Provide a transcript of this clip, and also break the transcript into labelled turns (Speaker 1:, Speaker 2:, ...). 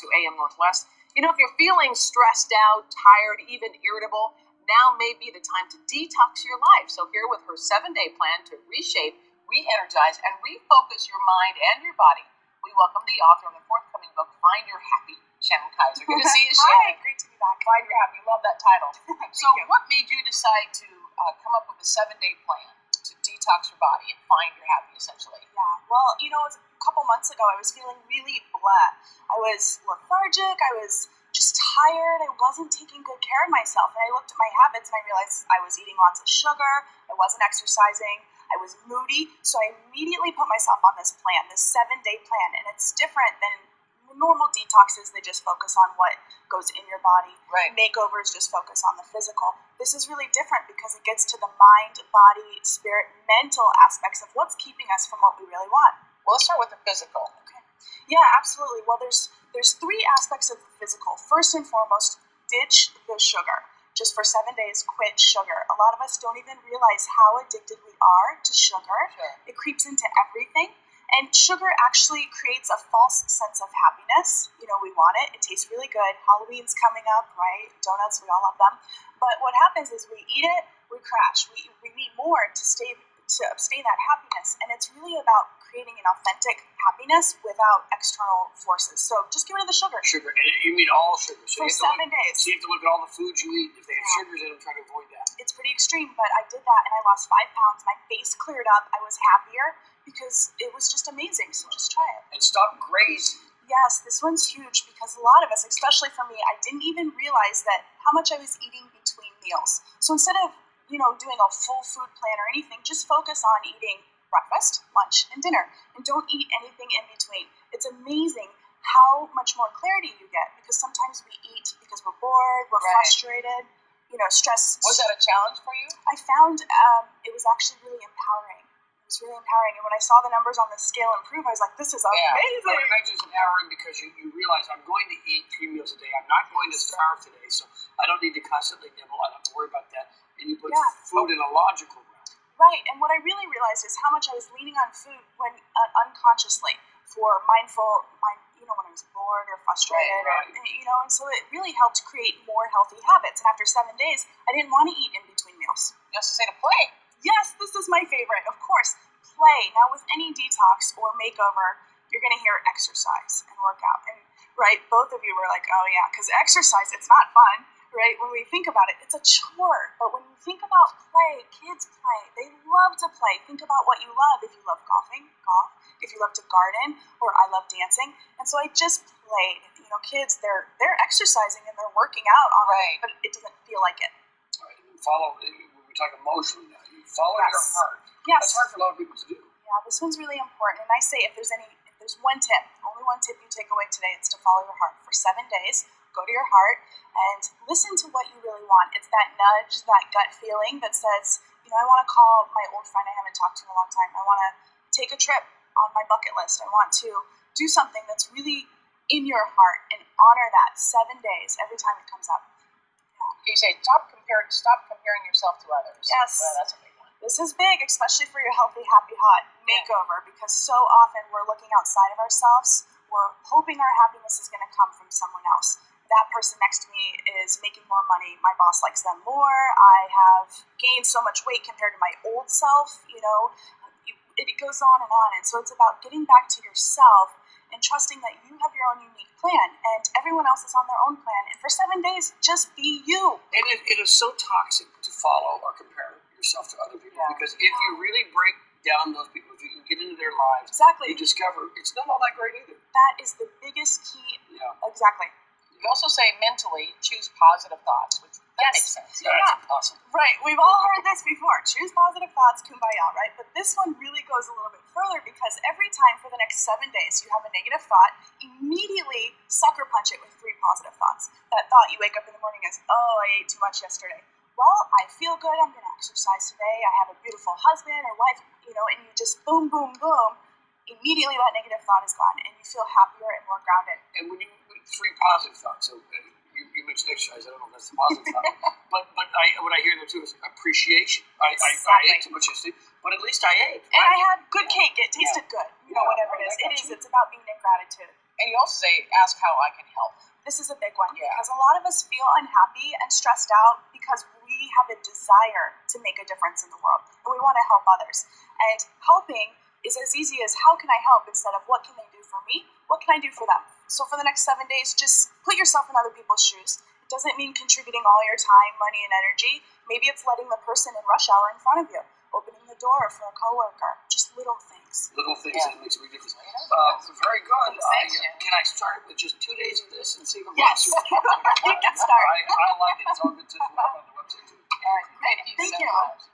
Speaker 1: KATU AM Northwest. You know, if you're feeling stressed out, tired, even irritable, now may be the time to detox your life. So here with her 7-day plan to reshape, re-energize, and refocus your mind and your body, we welcome the author of the forthcoming book, Find Your Happy, Shannon Kaiser. Good to see you, Shannon.
Speaker 2: Hi, great to be back.
Speaker 1: Find Your Happy. Love that title. So what made you decide to come up with a 7-day plan to detox your body and find your happy, essentially?
Speaker 2: Yeah, well, you know, it was a couple months ago, I was feeling really blah. I was lethargic, I was just tired, I wasn't taking good care of myself. And I looked at my habits and I realized I was eating lots of sugar, I wasn't exercising, I was moody. So I immediately put myself on this plan, this 7-day plan. And it's different than normal detoxes. They just focus on what goes in your body.
Speaker 1: Right.
Speaker 2: Makeovers just focus on the physical. This is really different because it gets to the mind, body, spirit, mental aspects of what's keeping us from what we really want.
Speaker 1: Well, let's start with the physical.
Speaker 2: Okay. Yeah, absolutely. Well, there's 3 aspects of the physical. First and foremost, ditch the sugar. Just for 7 days, quit sugar. A lot of us don't even realize how addicted we are to sugar.
Speaker 1: Sure.
Speaker 2: It creeps into everything. And sugar actually creates a false sense of happiness. You know, we want it. It tastes really good. Halloween's coming up, right? Donuts, we all love them. But what happens is we eat it, we crash. We need more to abstain that happiness. And it's really about creating an authentic happiness without external forces. So just get rid of the sugar.
Speaker 3: Sugar, and you mean all sugar. So
Speaker 2: for 7 days.
Speaker 3: So you have to look at all the foods you eat. If they have sugars in them, try to avoid that.
Speaker 2: It's pretty extreme, but I did that and I lost 5 pounds. My face cleared up. I was happier because it was just amazing. So just try it.
Speaker 3: And stop grazing.
Speaker 2: Yes, this one's huge because a lot of us, especially for me, I didn't even realize that how much I was eating between meals. So instead of, doing a full food plan or anything, just focus on eating breakfast, lunch, and dinner. And don't eat anything in between. It's amazing how much more clarity you get because sometimes we eat because we're bored, we're frustrated, stress.
Speaker 1: Was that a challenge for you?
Speaker 2: I found it was actually really empowering. It was really empowering. And when I saw the numbers on the scale improve, I was like, this is amazing.
Speaker 3: Well, it makes it empowering because you realize I'm going to eat 3 meals a day. I'm not going to starve today, so I don't need to constantly nibble. I don't have to worry about that. And you put food in a logical route.
Speaker 2: Right. And what I really realized is how much I was leaning on food when unconsciously for mindful, when I was bored or frustrated.
Speaker 1: Right.
Speaker 2: And so it really helped create more healthy habits. And after 7 days, I didn't want to eat in between meals.
Speaker 1: You also say to play.
Speaker 2: Yes, this is my favorite. Of course, play. Now, with any detox or makeover, you're going to hear exercise and workout. And, right, both of you were like, oh, yeah, because exercise, it's not fun, right? When we think about it, it's a chore. But when you think about play, kids play. They love to play. Think about what you love. If you love golfing, golf. If you love to garden, or I love dancing. And so I just played. Kids, they're exercising and they're working out on it, but it doesn't feel like it.
Speaker 3: Right. And we talk emotionally now. You follow your heart.
Speaker 2: Yes.
Speaker 3: That's hard for a lot of people to do.
Speaker 2: Yeah, this one's really important. And I say if there's one tip, only one tip you take away today, it's to follow your heart. For 7 days, go to your heart and listen to what you really want. It's that nudge, that gut feeling that says, I want to call my old friend I haven't talked to in a long time. I want to take a trip on my bucket list. I want to do something that's really in your heart and honor that 7 days every time it comes up.
Speaker 1: You say stop comparing yourself to others.
Speaker 2: Yes.
Speaker 1: Well, that's a big one.
Speaker 2: This is big, especially for your healthy, happy, hot makeover, because so often we're looking outside of ourselves. We're hoping our happiness is going to come from someone else. That person next to me is making more money. My boss likes them more. I have gained so much weight compared to my old self. It goes on. And so it's about getting back to yourself and trusting that you have your own unique plan and everyone else is on their own plan. And for 7 days, just be you.
Speaker 3: And it is so toxic to follow or compare yourself to other people because if you really break down those people, if you can get into their lives, you discover it's not all that great either.
Speaker 2: That is the biggest key.
Speaker 3: Yeah.
Speaker 2: Exactly.
Speaker 1: You also say mentally choose positive thoughts, which makes sense.
Speaker 3: Yeah, that's impossible.
Speaker 2: Right. We've all heard this before. Choose positive thoughts, kumbaya, right? But this one really goes a little bit further because every time for the next 7 days you have a negative thought, immediately sucker punch it with 3 positive thoughts. That thought you wake up in the morning as, oh, I ate too much yesterday. Well, I feel good. I'm going to exercise today. I have a beautiful husband or wife, and you just boom, boom, boom. Immediately that negative thought is gone and you feel happier and more grounded.
Speaker 3: And when 3 positive thoughts, so you mentioned exercise, I don't know if that's the positive thought, but what I hear there too is appreciation. I ate too much yesterday, but at least I ate.
Speaker 2: And I had good cake. It tasted good. Whatever it is. It's about being in gratitude.
Speaker 1: And you also say, ask how I can help.
Speaker 2: This is a big one because a lot of us feel unhappy and stressed out because we have a desire to make a difference in the world and we want to help others. And helping is as easy as how can I help instead of what can they do for me? What can I do for them? So for the next 7 days, just put yourself in other people's shoes. It doesn't mean contributing all your time, money, and energy. Maybe it's letting the person in rush hour in front of you, opening the door for a coworker, just little things.
Speaker 3: Little things that makes a big difference. Very good. Can I start with just 2 days of this and see what
Speaker 2: Yes, you can start.
Speaker 3: I like it. It's all good to have on the website too.
Speaker 1: All right. Thank you so much.